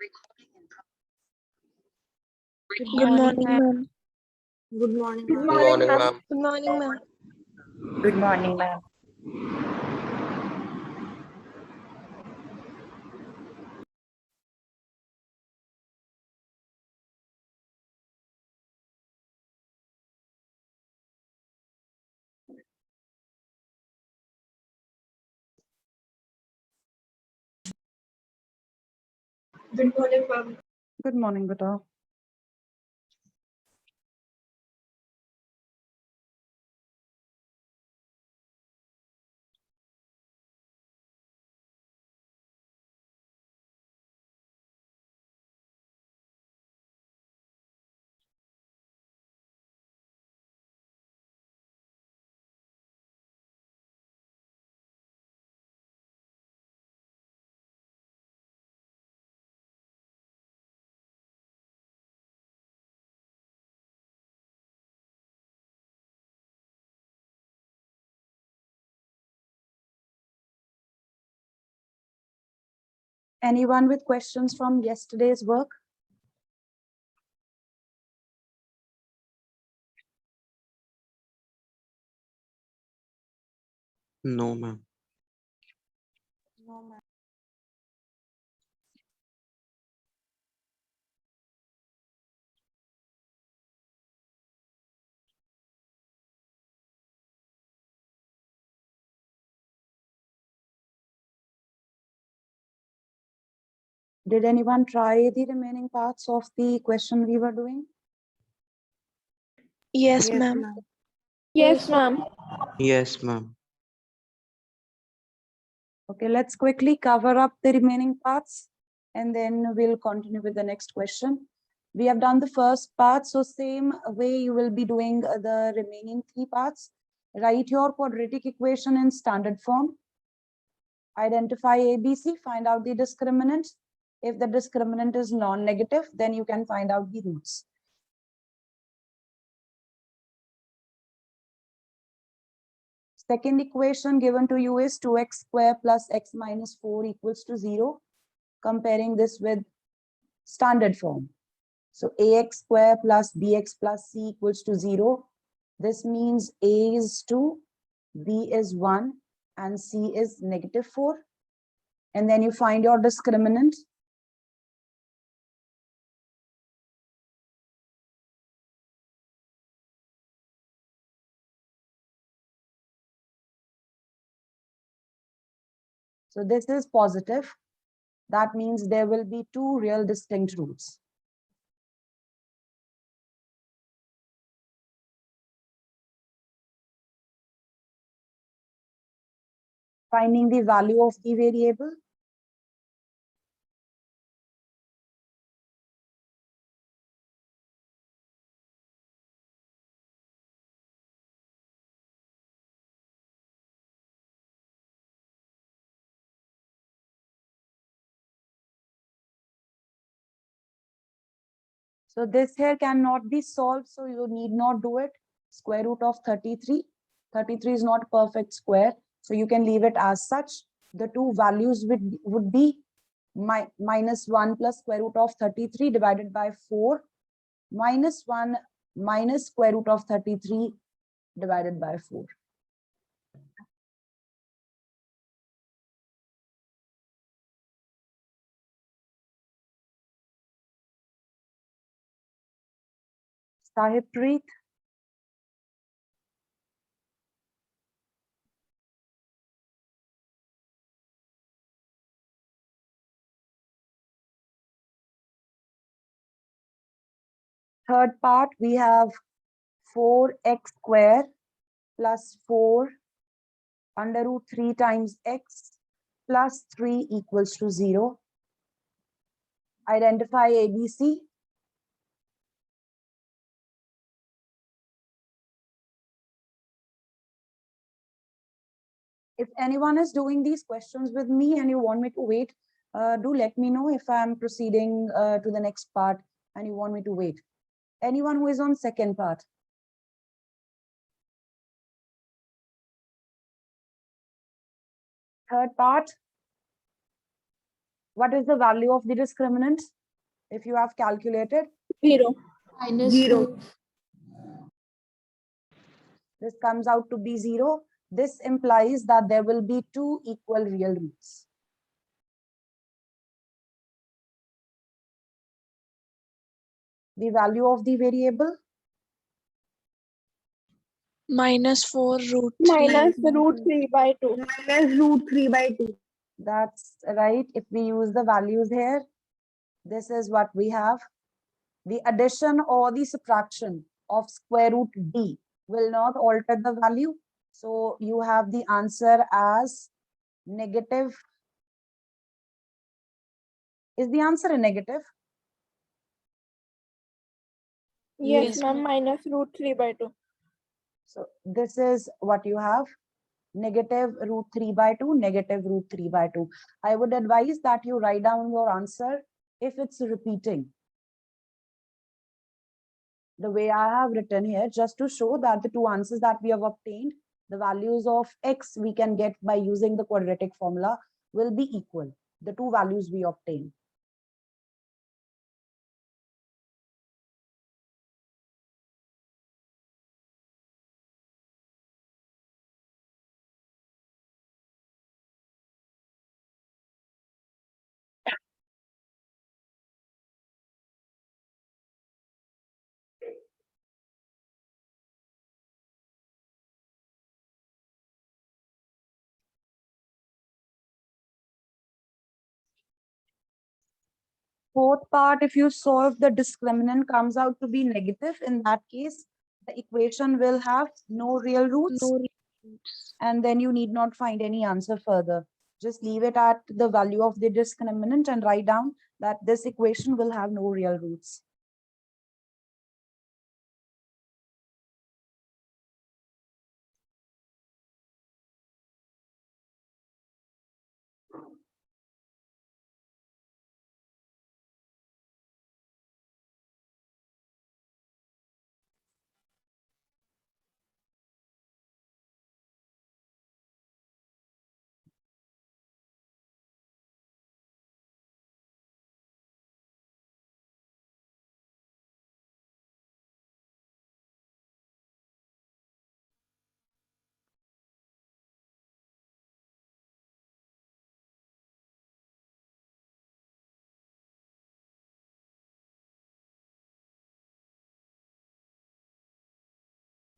Good morning, ma'am. Good morning, Good ma'am. morning, ma'am. ma'am. Good morning, ma'am. Good morning, ma'am. Good morning, ma'am. Good morning, Beta. Anyone with questions from yesterday's work? No, ma'am. No, ma'am. Did anyone try the remaining parts of the question we were doing? Yes, ma'am. Yes, ma'am. Yes, ma'am. Okay, let's quickly cover up the remaining parts and then we'll continue with the next question. We have done the first part, so same way you will be doing the remaining three parts. Write your quadratic equation in standard form. Identify ABC, find out the discriminant. If the discriminant is non-negative, then you can find out the roots. Second equation given to you is 2x square plus x minus 4 equals to 0. Comparing this with standard form. So ax square plus bx plus c equals to 0. This means a is 2, b is 1, and c is negative 4. And then you find your discriminant. So this is positive. That means there will be two real distinct roots. Finding the value of the variable. So this here cannot be solved, so you need not do it. Square root of 33. 33 is not a perfect square, so you can leave it as such. The two values would be minus 1 plus square root of 33 divided by 4, minus 1 minus square root of 33 divided by 4. Sahib Preet. Third part, we have 4x square plus 4 under root 3 times x plus 3 equals to 0. Identify ABC. If anyone is doing these questions with me and you want me to wait, do let me know if I'm proceeding to the next part and you want me to wait. Anyone who is on second part? Third part? What is the value of the discriminant? If you have calculated, 0. Minus 0. 2. this comes out to be 0. This implies that there will be 2 equal real roots. The value of the variable, Minus 4 root 3. Minus root 3 by 2. Minus root 3 by 2. that's right. If we use the values here, this is what we have. The addition or the subtraction of square root d will not alter the value. So you have the answer as negative. Is the answer a negative? Yes, Yes, ma'am. Minus root 3 by 2. So this is what you have. Negative root 3 by 2, negative root 3 by 2. I would advise that you write down your answer if it's repeating. The way I have written here, just to show that the two answers that we have obtained, the values of x we can get by using the quadratic formula will be equal. The two values we obtain. Fourth part, if you solve, the discriminant comes out to be negative. In that case, the equation will have no real roots. no roots. And then you need not find any answer further. Just leave it at the value of the discriminant and write down that this equation will have no real roots.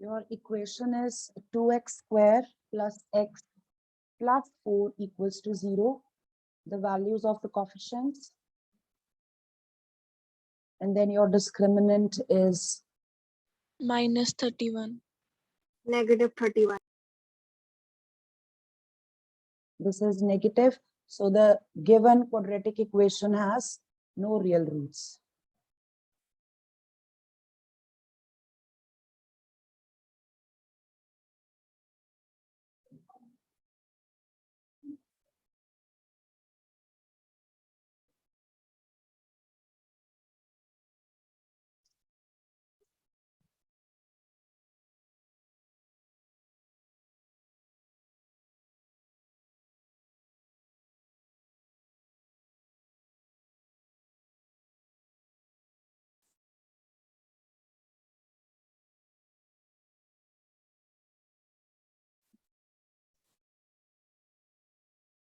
Your equation is 2x square plus x plus 4 equals to 0. The values of the coefficients. And then your discriminant is Minus 31. Negative 31. this is negative. So the given quadratic equation has no real roots.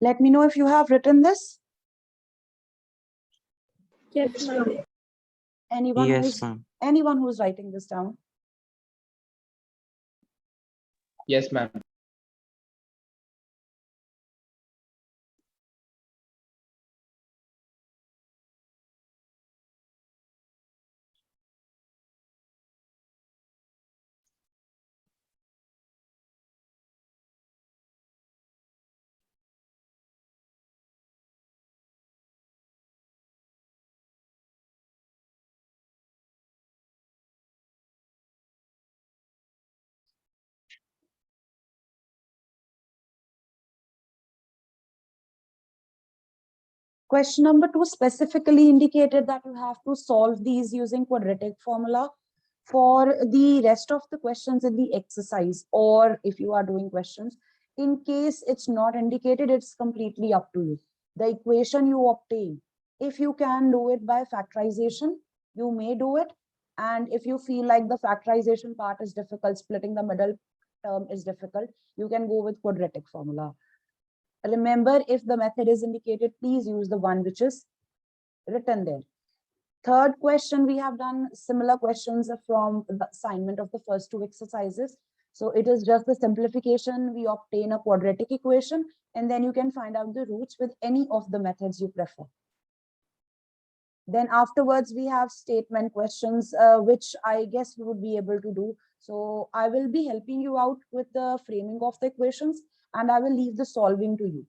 Let me know if you have written this. Yes, ma'am. Yes, ma'am. Anyone who's writing this down? Yes, ma'am. Question number 2 specifically indicated that you have to solve these using quadratic formula. For the rest of the questions in the exercise, or if you are doing questions, in case it's not indicated, it's completely up to you. the equation you obtain, if you can do it by factorization, you may do it. And if you feel like the factorization part is difficult, splitting the middle term is difficult, you can go with quadratic formula. Remember, if the method is indicated, please use the one which is written there. Third question, we have done similar questions from the assignment of the first two exercises. So it is just the simplification. We obtain a quadratic equation, and then you can find out the roots with any of the methods you prefer. Then afterwards, we have statement questions, which I guess you would be able to do. So I will be helping you out with the framing of the equations, and I will leave the solving to you.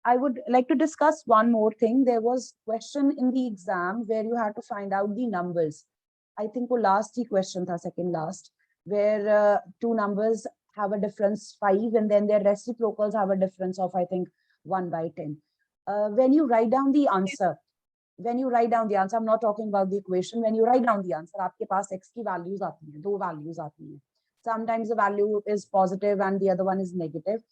I would like to discuss one more thing. There was question in the exam where you had to find out the numbers. I think the last question tha, second last, where two numbers have a difference 5, and then their reciprocals have a difference of, I think, 1/10. When you write down the answer, I'm not talking about the equation. When you write down the answer, आपके पास x की values आती हैं, दो values आती हैं. Sometimes the value is positive and the other one is negative.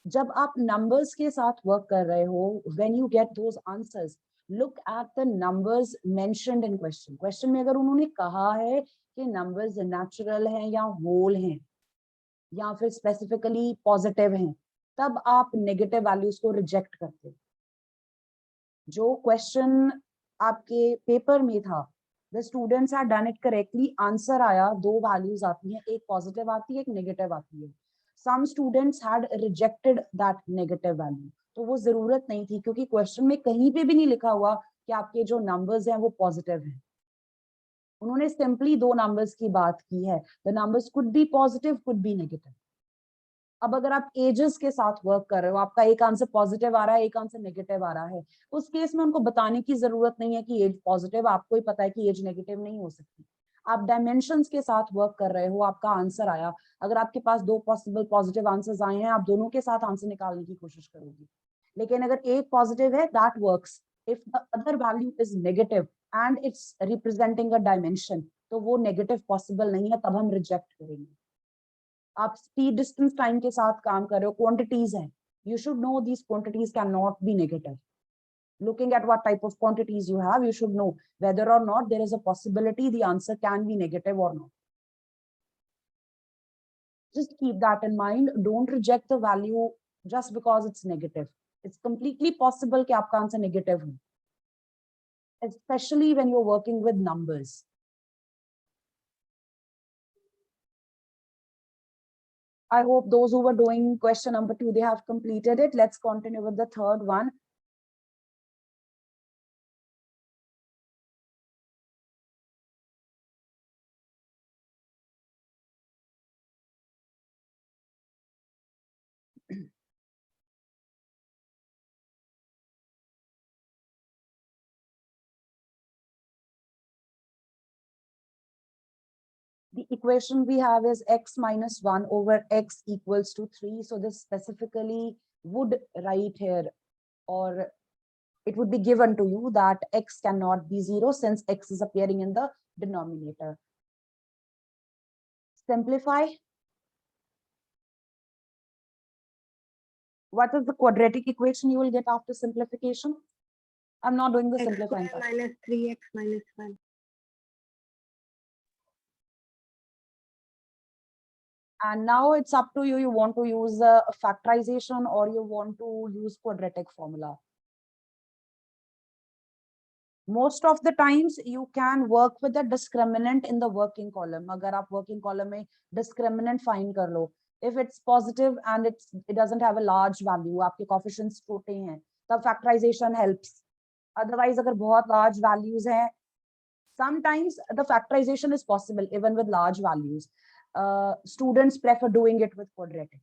जब आप numbers के साथ work कर रहे हो, when you get those answers, look at the numbers mentioned in question. Question में अगर उन्होंने कहा है कि numbers natural हैं या whole हैं, या फिर specifically positive हैं, तब आप negative values को reject करते हो. जो question आपके पेपर में था, the students had done it correctly, answer आया, दो values आती हैं, एक positive आती है, एक negative आती है. Some students had rejected that negative value. तो वो जरूरत नहीं थी, क्योंकि क्वेश्चन में कहीं पे भी नहीं लिखा हुआ कि आपके जो नंबर्स हैं वो पॉजिटिव हैं. उन्होंने सिंपली दो नंबर्स की बात की है. The numbers could be positive, could be negative. अब अगर आप एजेस के साथ वर्क कर रहे हो, आपका एक आंसर पॉजिटिव आ रहा है, एक आंसर नेगेटिव आ रहा है, उस केस में उनको बताने की जरूरत नहीं है कि एज पॉजिटिव, आपको ही पता है कि एज नेगेटिव नहीं हो सकती. आप डायमेंशंस के साथ वर्क कर रहे हो, आपका आंसर आया, अगर आपके पास दो पॉसिबल पॉजिटिव आंसर्स आए हैं, आप दोनों के साथ आंसर निकालने की कोशिश करोगे. लेकिन अगर एक पॉजिटिव है, that works. If the other value is negative and it's representing a dimension, तो वो नेगेटिव पॉसिबल नहीं है, तब हम रिजेक्ट करेंगे. आप स्पीड डिस्टेंस टाइम के साथ काम कर रहे हो, क्वांटिटीज हैं, you should know these quantities cannot be negative. Looking at what type of quantities you have, you should know whether or not there is a possibility the answer can be negative or not. Just keep that in mind. Don't reject the value just because it's negative. It's completely possible कि आपका answer negative हो, especially when you're working with numbers. I hope those who were doing question number 2, they have completed it. Let's continue with the third one. The equation we have is x minus 1 over x equals to 3. So this specifically would write here, or it would be given to you that x cannot be 0 since x is appearing in the denominator. Simplify. What is the quadratic equation you will get after simplification? I'm not doing the X simplifying square part. minus 3x minus 1. And now it's up to you. You want to use a factorization or you want to use quadratic formula. Most of the times you can work with the discriminant in the working column. अगर आप working column में discriminant find कर लो, if it's positive and it doesn't have a large value, आपके coefficients छोटे हैं, तब factorization helps. Otherwise, अगर बहुत large values हैं, sometimes the factorization is possible even with large values. Students prefer doing it with quadratic.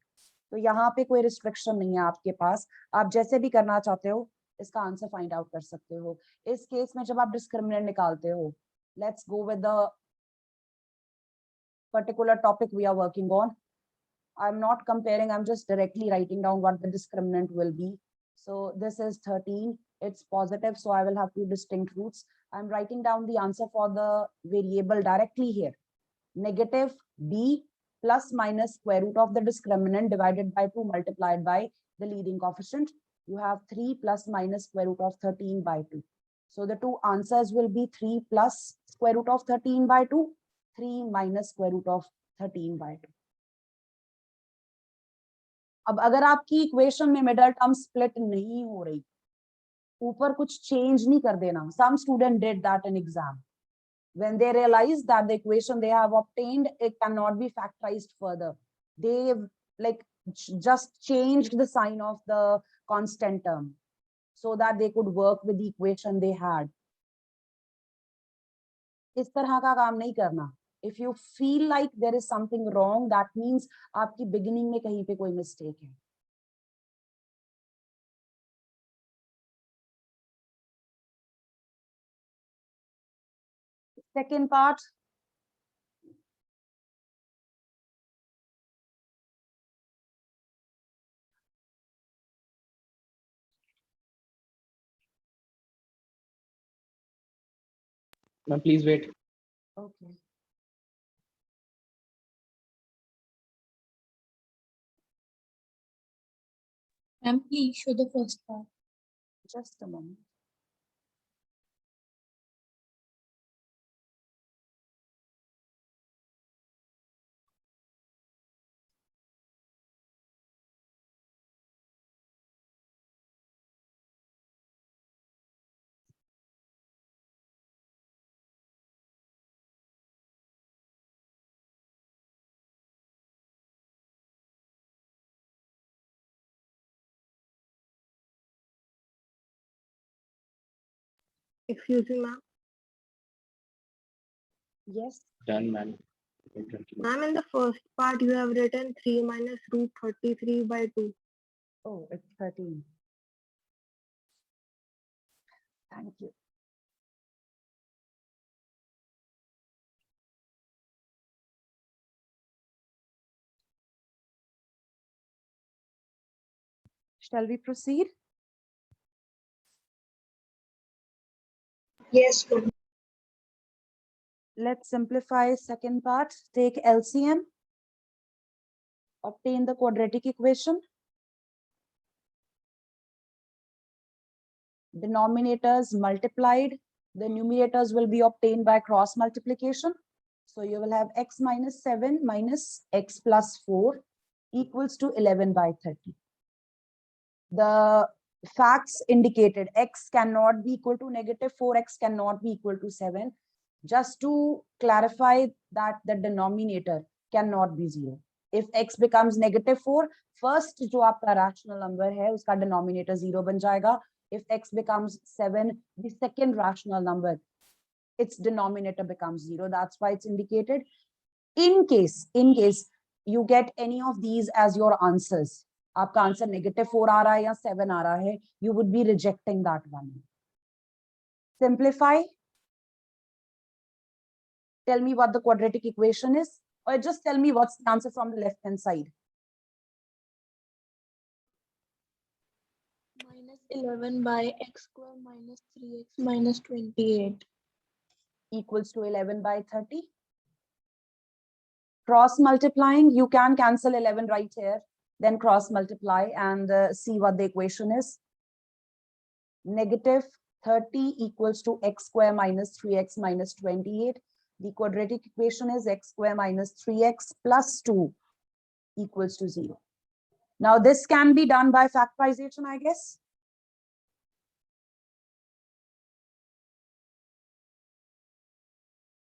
तो यहाँ पे कोई restriction नहीं है आपके पास. आप जैसे भी करना चाहते हो, इसका आंसर फाइंड आउट कर सकते हो. इस केस में जब आप डिस्क्रिमिनेंट निकालते हो, let's go with the particular topic we are working on. I am not comparing, I am just directly writing down what the discriminant will be. So this is 13, it's positive, so I will have two distinct roots. I'm writing down the answer for the variable directly here. Negative b plus minus square root of the discriminant divided by 2 multiplied by the leading coefficient. You have 3 plus minus square root of 13 by 2. So the two answers will be 3 plus square root of 13 by 2, 3 minus square root of 13 by 2. अब अगर आपकी equation में middle term split नहीं हो रही, ऊपर कुछ change नहीं कर देना. Some student did that in exam. When they realized that the equation they have obtained, it cannot be factorized further, they like just changed the sign of the constant term so that they could work with the equation they had. इस तरह का काम नहीं करना. If you feel like there is something wrong, that means आपकी beginning में कहीं पे कोई mistake है. Second part. Ma'am, please wait. Okay. Ma'am, please show the first part. Just a moment. Excuse me, ma'am. Yes. Done, ma'am. Ma'am, in the first part, you have written 3 minus root 33 by 2. Oh, it's 13. Thank you. Shall we proceed? Yes, ma'am. Let's simplify second part. Take LCM. Obtain the quadratic equation. Denominators multiplied. The numerators will be obtained by cross multiplication. So you will have x minus 7 minus x plus 4 equals to 11 by 30. The facts indicated x cannot be equal to negative 4, x cannot be equal to 7. Just to clarify that the denominator cannot be 0. If x becomes negative 4, first जो आपका rational number है उसका denominator 0 बन जाएगा. If x becomes 7, the second rational number, its denominator becomes 0. That's why it's indicated. In case you get any of these as your answers, आपका answer negative 4 आ रहा है या 7 आ रहा है, you would be rejecting that one. Simplify. Tell me what the quadratic equation is, or just tell me what's the answer from the left hand side. Minus 11 by x square minus 3x minus 28. Equals to 11 by 30. Cross multiplying, you can cancel 11 right here, then cross multiply and see what the equation is. Negative 30 equals to x square minus 3x minus 28. The quadratic equation is x square minus 3x plus 2 equals to 0. Now this can be done by factorization, I guess.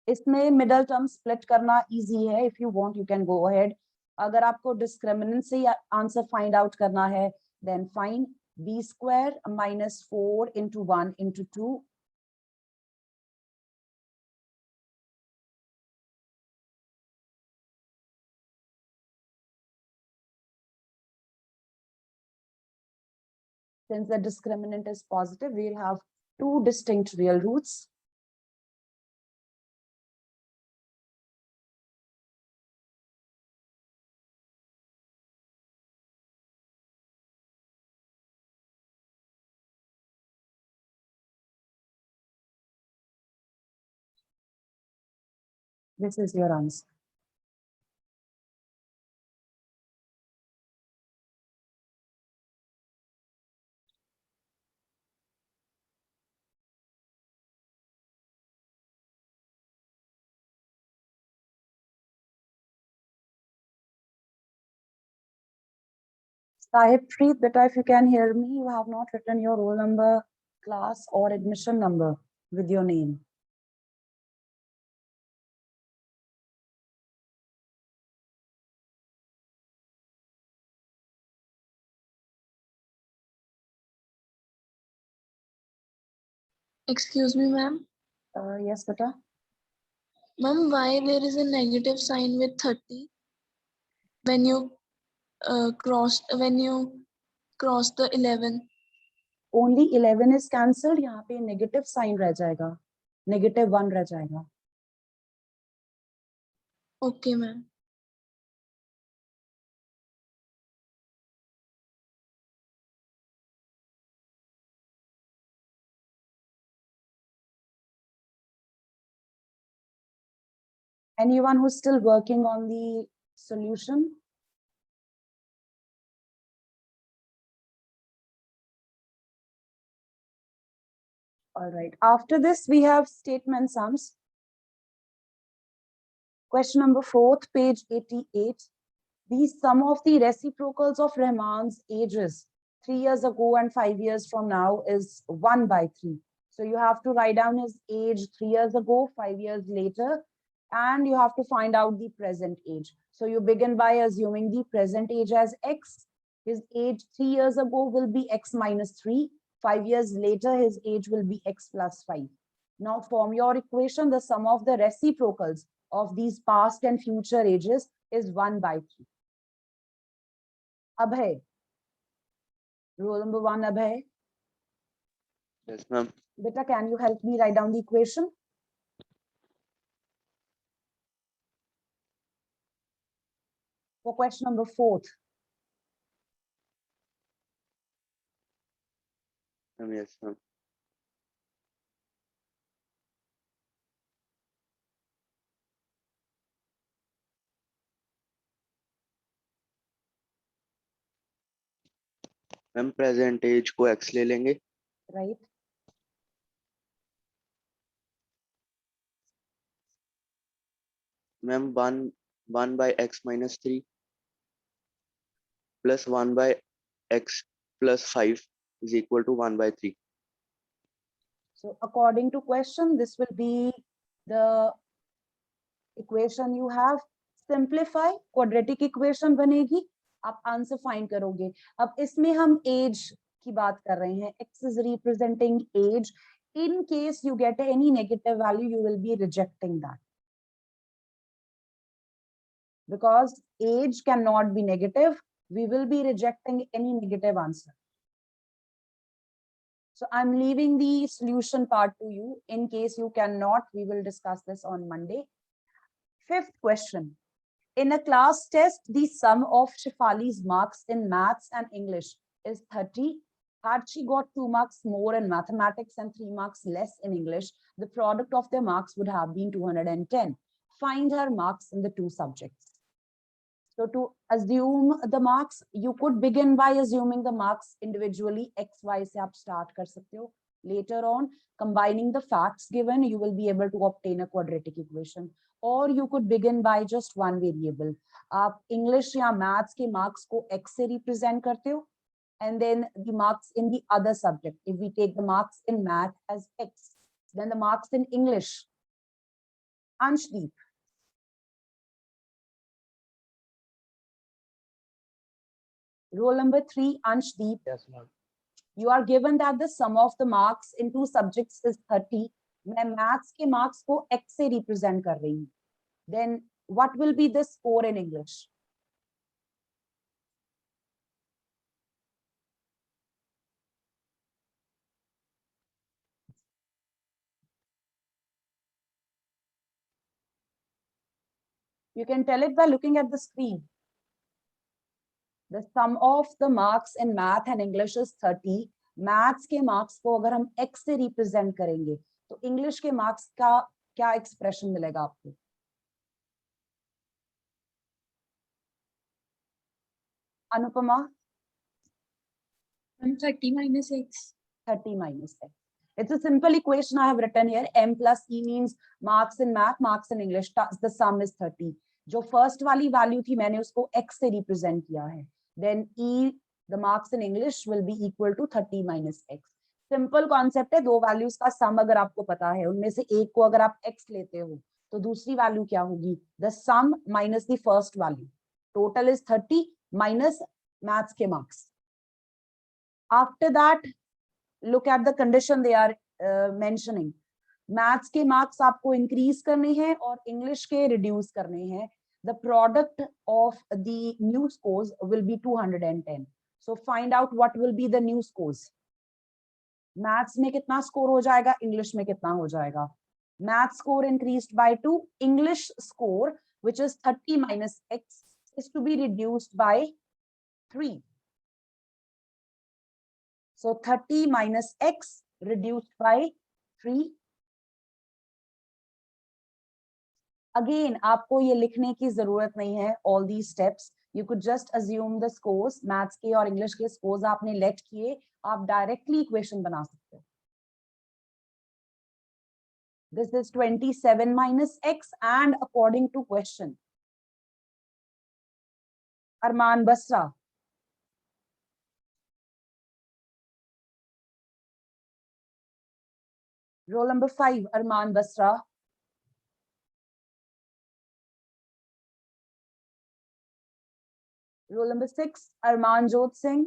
इसमें middle term split करना easy है. If you want, you can go ahead. अगर आपको discriminant से answer find out करना है, then fine. B square minus 4 into 1 into 2. Since the discriminant is positive, we'll have two distinct real roots. This is your answer. Sahib Preet, beta, if you can hear me, you have not written your roll number, class, or admission number with your name. Excuse me, ma'am. Yes, beta. Ma'am, why there is a negative sign with 30 when you cross the 11? Only 11 is cancelled. यहाँ पे negative sign रह जाएगा. -1 रह जाएगा. Okay, ma'am. Anyone who's still working on the solution? All right. After this, we have statement sums. Question number 4, page 88. The sum of the reciprocals of Rahman's ages 3 years ago and 5 years from now is 1/3. So you have to write down his age 3 years ago, 5 years later, and you have to find out the present age. So you begin by assuming the present age as x. His age 3 years ago will be x minus 3. 5 years later, his age will be x plus 5. Now from your equation, the sum of the reciprocals of these past and future ages is 1/3. Abhay. Rule number 1, Abhay. Yes, ma'am. Beta, can you help me write down the equation? For question number 4. Yes, ma'am. Ma'am present age को x ले लेंगे. Right. Ma'am 1 by x minus 3 plus 1 by x plus 5 is equal to 1/3. So according to question, this will be the equation you have. Simplify, quadratic equation बनेगी. आप answer find करोगे. अब इसमें हम as की बात कर रहे हैं. X is representing age. In case you get any negative value, you will be rejecting that. Because age cannot be negative, we will be rejecting any negative answer. So I'm leaving the solution part to you. In case you cannot, we will discuss this on Monday. 5th question. In a class test, the sum of Shefali's marks in maths and English is 30. Had she got 2 marks more in mathematics and 3 marks less in English, the product of their marks would have been 210. Find her marks in the 2 subjects. So to assume the marks, you could begin by assuming the marks individually. X, Y से आप start कर सकते हो. Later on, combining the facts given, you will be able to obtain a quadratic equation. Or you could begin by just one variable. आप English या maths के marks को X से represent करते हो, and then the marks in the other subject. If we take the marks in math as X, then the marks in English. Anshdeep. Roll number 3, Anshdeep. Yes, ma'am. You are given that the sum of the marks in 2 subjects is 30. मैं maths के marks को X से represent कर रही हूँ. Then what will be the score in English? You can tell it by looking at the screen. The sum of the marks in math and English is 30. Maths के marks को अगर हम X से represent करेंगे, तो English के marks का क्या expression मिलेगा आपको? Anupama? 30 minus x. 30 minus x. It's a simple equation I have written here. M plus E means marks in math, marks in English. The sum is 30. जो first वाली value थी मैंने उसको x से represent किया है. Then E the marks in English will be equal to 30 minus x. Simple concept है, दो वैल्यूज का सम अगर आपको पता है, उनमें से एक को अगर आप x लेते हो तो दूसरी वैल्यू क्या होगी, the sum minus the first value. Total is 30 minus maths के marks. After that look at the condition they are mentioning. Maths के मार्क्स आपको इंक्रीज करने हैं और इंग्लिश के रिड्यूस करने हैं. The product of the new scores will be 210. So find out what will be the new scores. Maths में कितना score हो जाएगा, English में कितना हो जाएगा. Maths score increased by 2. English score, which is 30 minus x, is to be reduced by 3. So 30 minus x reduced by 3. Again, आपको ये लिखने की जरूरत नहीं है. All these steps, you could just assume the scores. Maths के और English के scores आपने लेट किए, आप डायरेक्टली इक्वेशन बना सकते हो. This is 27 minus x, and according to question, Arman Basra. Roll number 5, Arman Basra. Roll number 6, Arman Jot Singh.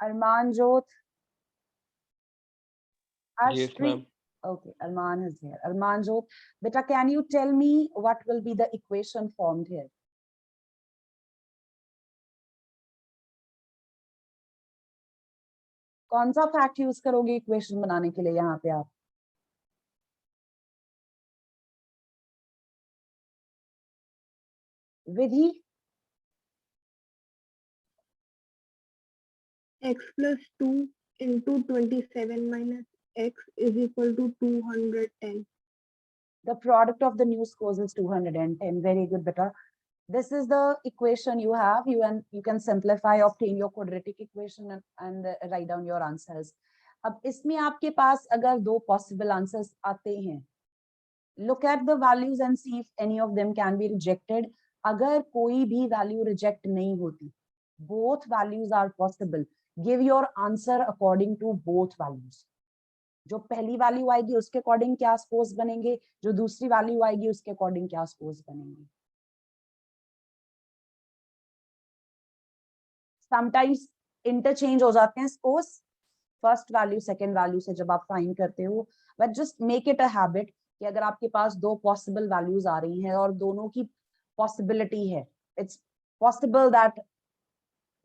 Arman Jot. Yes, ma'am. Okay, Arman is here. Arman Jot, beta, can you tell me what will be the equation formed here? कौन सा fact use करोगे equation बनाने के लिए यहाँ पे आप? विधि? x plus 2 into 27 minus x is equal to 210. The product of the new scores is 210. Very good, beta. This is the equation you have. You can simplify, obtain your quadratic equation and write down your answers. अब इसमें आपके पास अगर दो possible answers आते हैं, look at the values and see if any of them can be rejected. अगर कोई भी value reject नहीं होती, both values are possible. Give your answer according to both values. जो पहली वैल्यू आएगी उसके अकॉर्डिंग क्या स्कोर्स बनेंगे, जो दूसरी वैल्यू आएगी उसके अकॉर्डिंग क्या स्कोर्स बनेंगे. समटाइम्स इंटरचेंज हो जाते हैं scores first value second value से जब आप फाइंड करते हो, but just make it a habit कि अगर आपके पास दो पॉसिबल वैल्यूज आ रही हैं और दोनों की पॉसिबिलिटी है, it's possible that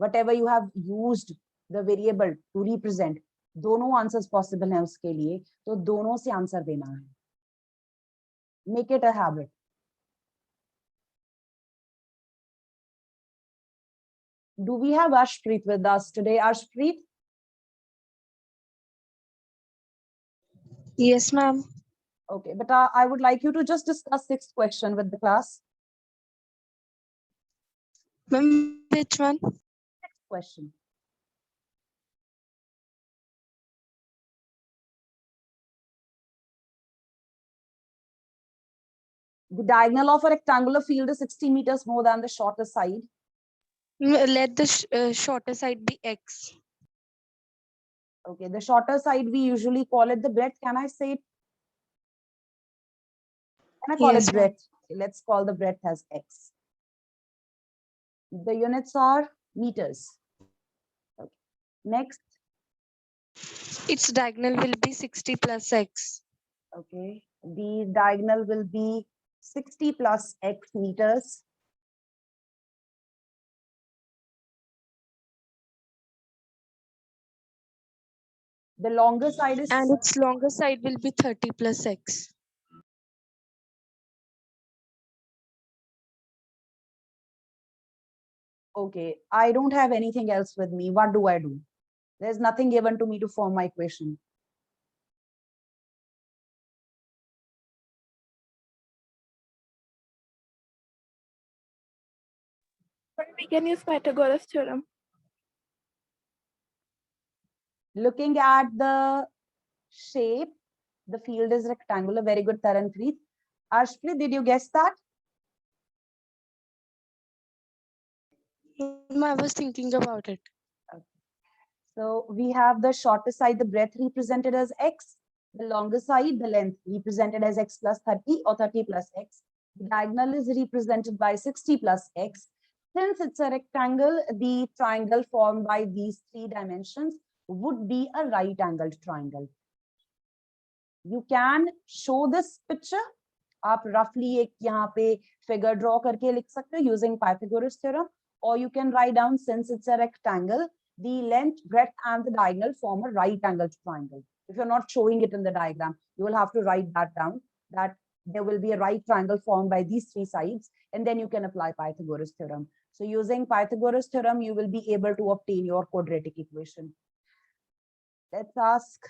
whatever you have used the variable to represent, दोनों आंसर्स पॉसिबल हैं उसके लिए, तो दोनों से आंसर देना है. Make it a habit. Do we have Ashpreet with us today? Ashpreet? Yes, ma'am. Okay, but I would like you to just discuss sixth question with the class. Ma'am, which one? Sixth question. The diagonal of a rectangular field is 60 meters more than the shorter side. Let the shorter side be x. Okay, the shorter side we usually call it the breadth. Can I say it? Can I call Yes, it ma'am. breadth? Okay, let's call the breadth as x. The units are meters. Okay. Next. Its diagonal will be 60 plus x. Okay, the diagonal will be 60 plus x meters. The longer side is, And its longer side will be 30 plus x. okay, I don't have anything else with me. What do I do? There's nothing given to me to form my equation. We can use Pythagoras theorem. Looking at the shape, The field is rectangular. Very good, Taranpreet. Arshpreet, did you guess that? I was thinking about it. So we have the shorter side, the breadth represented as x, the longer side, the length represented as x plus 30 or 30 plus x. The diagonal is represented by 60 plus x. Since it's a rectangle, the triangle formed by these three dimensions would be a right angled triangle. You can show this picture. आप roughly एक यहाँ पे figure draw करके लिख सकते हो using Pythagoras theorem, or you can write down, since it's a rectangle, the length, breadth, and the diagonal form a right angled triangle. If you're not showing it in the diagram, you will have to write that down, that there will be a right triangle formed by these three sides, and then you can apply Pythagoras theorem. So using Pythagoras theorem, you will be able to obtain your quadratic equation. Let's ask.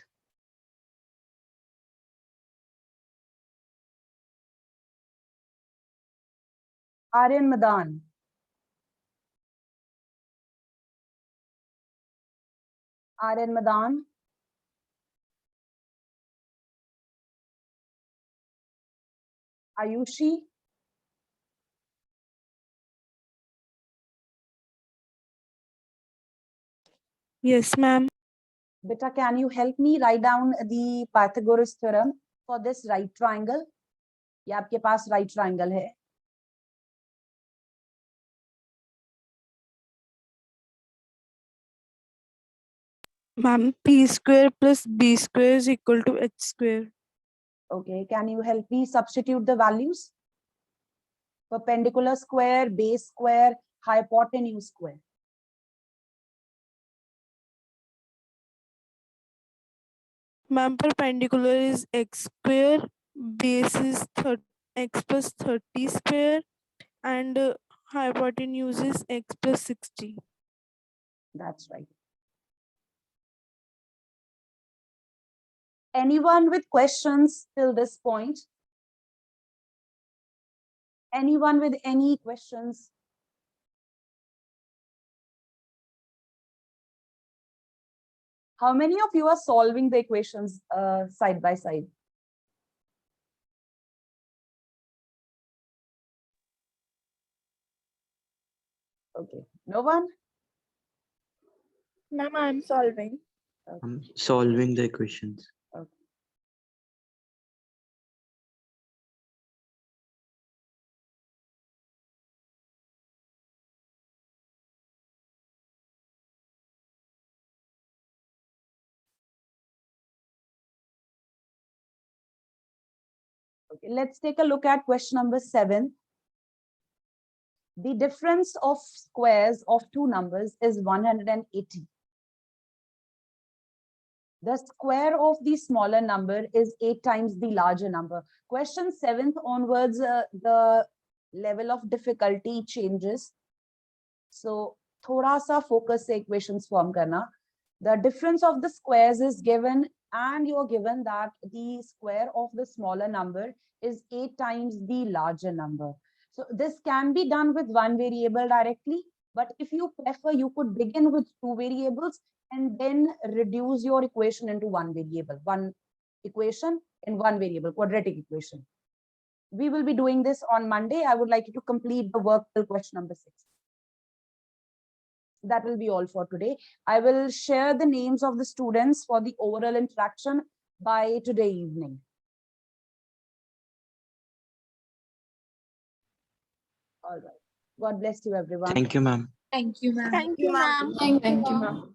Aryan Madan. Aryan Madan. Ayushi. Yes, ma'am. Beta, can you help me write down the Pythagoras theorem for this right triangle? ये आपके पास right triangle है. Ma'am, p square plus b square is equal to h square. Okay, can you help me substitute the values? Perpendicular square, base square, hypotenuse square. Ma'am, perpendicular is x square, base is x plus 30 square, and hypotenuse is x plus 60. That's right. Anyone with questions till this point? Anyone with any questions? How many of you are solving the equations side by side? Okay, no one? Ma'am, I'm solving. I'm solving the equations. Okay, let's take a look at question number 7. The difference of squares of two numbers is 180. The square of the smaller number is 8 times the larger number. Question 7th onwards, the level of difficulty changes. So, thoda sa focus se equations form karna. The difference of the squares is given, and you're given that the square of the smaller number is 8 times the larger number. So this can be done with one variable directly, but if you prefer, you could begin with two variables and then reduce your equation into one variable, one equation in one variable, quadratic equation. We will be doing this on Monday. I would like you to complete the work till question number 6. That will be all for today. I will share the names of the students for the oral interaction by today evening. All right. God bless you, everyone. Thank you, ma'am. Thank you, ma'am. Thank you, ma'am. Thank you, ma'am.